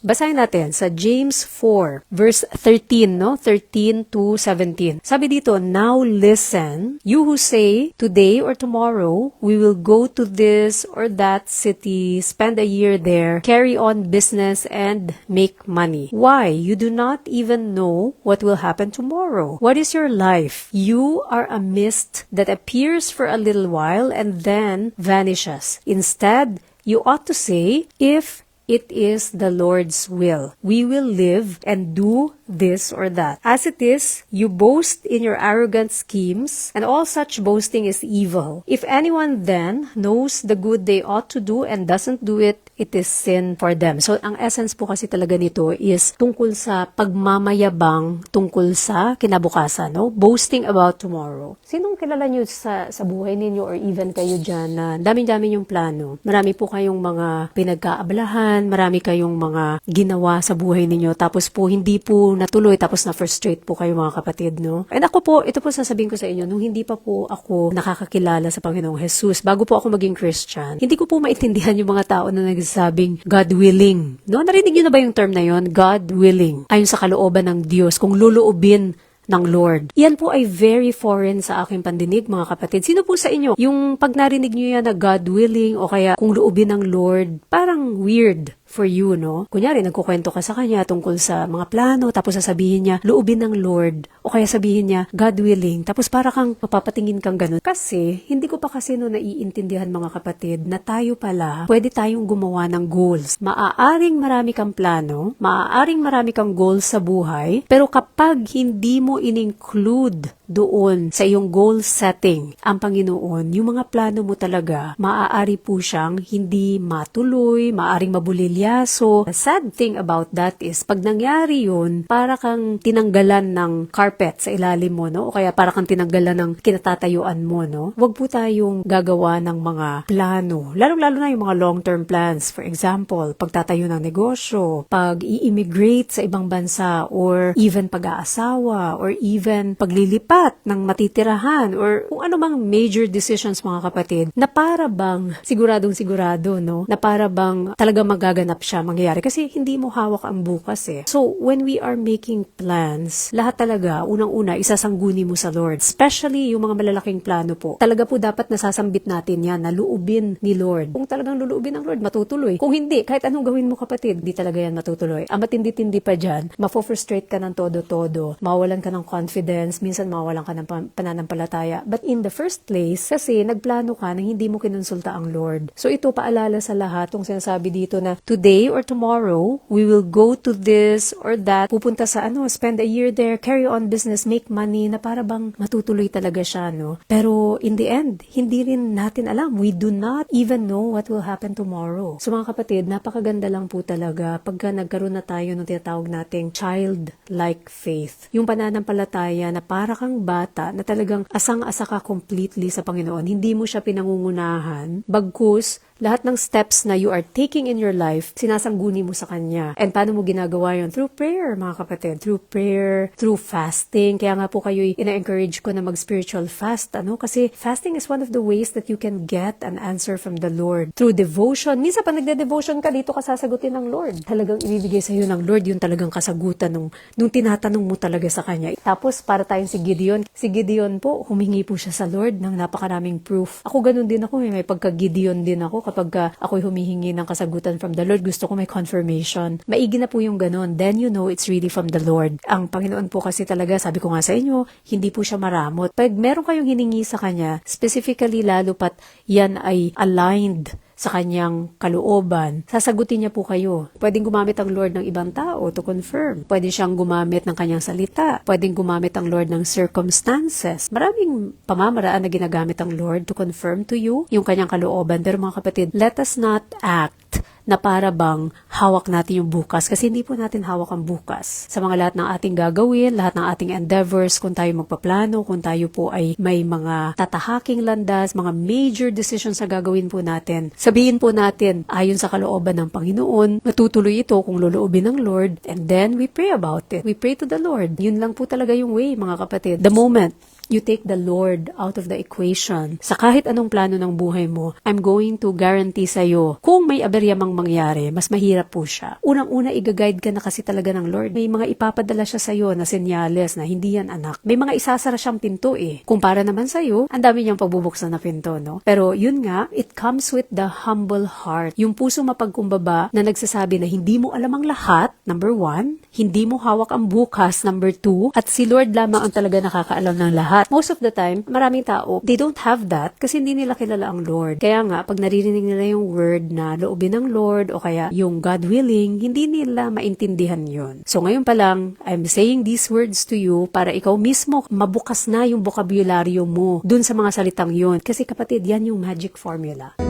Basahin natin sa James 4, verse 13, no? 13 to 17. Sabi dito, "Now listen, you who say, today or tomorrow, we will go to this or that city, spend a year there, carry on business, and make money. Why? You do not even know what will happen tomorrow. What is your life? You are a mist that appears for a little while and then vanishes. Instead, you ought to say, if it is the Lord's will, we will live and do this or that. As it is, you boast in your arrogant schemes, and all such boasting is evil. If anyone then knows the good they ought to do and doesn't do it, it is sin for them." So, ang essence po kasi talaga nito is tungkol sa pagmamayabang tungkol sa kinabukasan, no? Boasting about tomorrow. Sinong kilala nyo sa buhay ninyo or even kayo dyan na dami-dami yung plano? Marami po kayong mga pinagkaabalahan, marami kayong mga ginawa sa buhay ninyo, tapos po hindi po natuloy, tapos na-frustrate po kayo mga kapatid, no? And ako po, ito po sasabihin ko sa inyo, nung hindi pa po ako nakakakilala sa Panginoong Jesus, bago po ako maging Christian, hindi ko po maintindihan yung mga tao na nagsasabing, God willing. No? Narinig niyo na ba yung term na yon? God willing. Ayon sa kalooban ng Diyos, kung luluobin ng Lord. Yan po ay very foreign sa aking pandinig, mga kapatid. Sino po sa inyo? Yung pag narinig niyo yan na God willing o kaya kung luobin ng Lord, parang weird for you, no? Kunyari, nagkukwento ka sa kanya tungkol sa mga plano, tapos sasabihin niya, luobin ng Lord. O kaya sabihin niya, God willing. Tapos para kang mapapatingin kang ganun. Kasi, hindi ko pa kasi no naiintindihan, mga kapatid, na tayo pala, pwede tayong gumawa ng goals. Maaaring marami kang plano, maaaring marami kang goals sa buhay, pero kapag hindi mo in-include doon sa iyong goal setting ang Panginoon, yung mga plano mo talaga, maaari po siyang hindi matuloy, maaaring mabulilyaso. The sad thing about that is, pag nangyari yun, para kang tinanggalan ng carpet sa ilalim mo, no? O kaya para kang tinanggalan ng kinatatayuan mo, no? Huwag po tayong gagawa ng mga plano, lalong-lalo na yung mga long-term plans. For example, pagtatayo ng negosyo, pag-i-immigrate sa ibang bansa, or even pag-aasawa, or even paglilipat ng matitirahan, or kung ano mang major decisions, mga kapatid, na para bang siguradong-sigurado, no? Na para bang talaga magaganap siya, mangyayari. Kasi hindi mo hawak ang bukas eh. So, when we are making plans, lahat talaga, unang-una, isasangguni mo sa Lord. Especially yung mga malalaking plano po. Talaga po dapat nasasambit natin yan, na luubin ni Lord. Kung talagang luluubin ng Lord, matutuloy. Kung hindi, kahit anong gawin mo, kapatid, di talaga yan matutuloy. Ang matindi-tindi pa dyan, mafo-frustrate ka ng todo-todo, mawalan ka ng confidence, minsan mawalan ka ng pananampalataya. But in the first place, kasi nagplano ka na hindi mo kinonsulta ang Lord. So ito, paalala sa lahat, kung sinasabi dito na today or tomorrow, we will go to this or that, pupunta sa spend a year there, carry on business, make money, na para bang matutuloy talaga siya, no? Pero in the end, hindi rin natin alam. We do not even know what will happen tomorrow. So mga kapatid, napakaganda lang po talaga pagka nagkaroon na tayo ng tinatawag nating childlike faith. Yung pananampalataya na para kang bata na talagang asang-asa ka completely sa Panginoon. Hindi mo siya pinangungunahan, bagkus lahat ng steps na you are taking in your life, sinasangguni mo sa Kanya. And paano mo ginagawa yun? Through prayer, mga kapatid. Through prayer, through fasting. Kaya nga po kayo, ina-encourage ko na mag-spiritual fast. Kasi fasting is one of the ways that you can get an answer from the Lord. Through devotion. Minsan pa nagde-devotion ka, dito ka sasagutin ng Lord. Talagang ibibigay sa iyo ng Lord yung talagang kasagutan nung tinatanong mo talaga sa Kanya. Tapos, para tayong si Gideon. Si Gideon po, humingi po siya sa Lord ng napakaraming proof. Ako ganun din ako. May pagka-Gideon din ako. Kapag ako'y humihingi ng kasagutan from the Lord, gusto ko may confirmation. Maigi na po yung ganun. Then you know it's really from the Lord. Ang Panginoon po kasi talaga, sabi ko nga sa inyo, hindi po siya maramot. Pag meron kayong hiningi sa Kanya, specifically lalo pat yan ay aligned sa Kanyang kalooban, sasagutin niya po kayo. Pwedeng gumamit ang Lord ng ibang tao to confirm. Pwede siyang gumamit ng Kanyang salita. Pwedeng gumamit ang Lord ng circumstances. Maraming pamamaraan na ginagamit ang Lord to confirm to you yung Kanyang kalooban. Pero mga kapatid, let us not act na para bang hawak natin yung bukas, kasi hindi po natin hawak ang bukas. Sa mga lahat ng ating gagawin, lahat ng ating endeavors, kung tayo magpaplano, kung tayo po ay may mga tatahaking landas, mga major decisions na gagawin po natin, sabihin po natin, ayon sa kalooban ng Panginoon, matutuloy ito kung loloobin ng Lord, and then we pray about it. We pray to the Lord. Yun lang po talaga yung way, mga kapatid. The moment you take the Lord out of the equation, sa kahit anong plano ng buhay mo, I'm going to guarantee sa'yo, kung may aberya mang mangyari, mas mahirap po siya. Unang-una, i-guide ka na kasi talaga ng Lord. May mga ipapadala siya sa'yo na senyales na hindi yan anak. May mga isasara siyang pinto eh. Kumpara naman sa'yo, ang dami niyang pagbubuksan na pinto, no? Pero yun nga, it comes with the humble heart. Yung puso mapagkumbaba na nagsasabi na hindi mo alam ang lahat, number 1, hindi mo hawak ang bukas, number 2, at si Lord lamang ang talaga nakakaalam ng lahat. Most of the time, maraming tao, they don't have that kasi hindi nila kilala ang Lord. Kaya nga, pag naririnig nila yung word na loobin ng Lord o kaya yung God willing, hindi nila maintindihan yun. So ngayon pa lang, I'm saying these words to you para ikaw mismo mabukas na yung bokabularyo mo dun sa mga salitang yun. Kasi kapatid, yan yung magic formula.